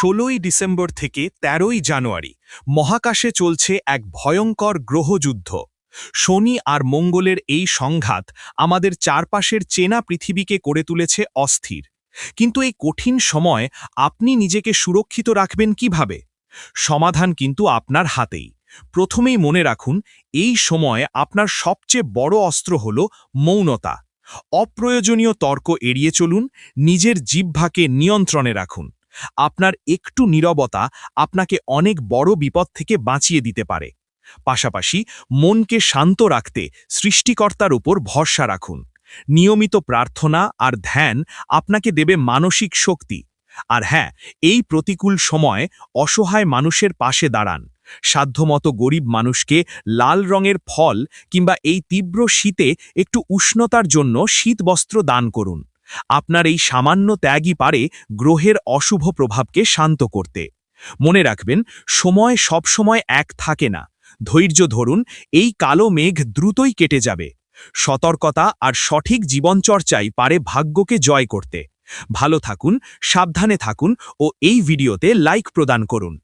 16ই December থেকে 13ই জানুয়ারি মহাকাশে চলছে এক ভয়ঙ্কর গ্রহযুদ্ধ। শনি আর মঙ্গলের এই সংঘাত আমাদের চারপাশের চেনা পৃথিবীকে করে তুলেছে অস্থির। কিন্তু এই কঠিন সময় আপনি নিজেকে সুরক্ষিত রাখবেন কিভাবে? সমাধান কিন্তু আপনার হাতেই। প্রথমেই মনে রাখুন, এই সময়ে আপনার সবচেয়ে বড় অস্ত্র হল মৌনতা। অপ্রয়োজনীয় তর্ক এড়িয়ে চলুন, নিজের জিহ্বাকে নিয়ন্ত্রণে রাখুন। আপনার একটু নীরবতা আপনাকে অনেক বড় বিপদ থেকে বাঁচিয়ে দিতে পারে। পাশাপাশি মনকে শান্ত রাখতে সৃষ্টিকর্তার উপর ভরসা রাখুন। নিয়মিত প্রার্থনা আর ধ্যান আপনাকে দেবে মানসিক শক্তি। আর হ্যাঁ, এই প্রতিকূল সময় অসহায় মানুষের পাশে দাঁড়ান। সাধ্যমতো গরিব মানুষকে লাল রঙের ফল কিংবা এই তীব্র শীতে একটু উষ্ণতার জন্য শীতবস্ত্র দান করুন। আপনার এই সামান্য ত্যাগই পারে গ্রহের অশুভ প্রভাবকে শান্ত করতে। মনে রাখবেন, সময় সবসময় এক থাকে না। ধৈর্য ধরুন, এই কালো মেঘ দ্রুতই কেটে যাবে। সতর্কতা আর সঠিক জীবনচর্চাই পারে ভাগ্যকে জয় করতে। ভালো থাকুন, সাবধানে থাকুন ও এই ভিডিওতে লাইক প্রদান করুন।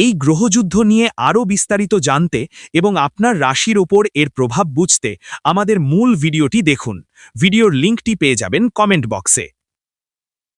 এই গ্রহযুদ্ধ নিয়ে আরও বিস্তারিত জানতে এবং আপনার রাশির ওপর এর প্রভাব বুঝতে আমাদের মূল ভিডিওটি দেখুন। ভিডিওর লিঙ্কটি পেয়ে যাবেন কমেন্ট বক্সে।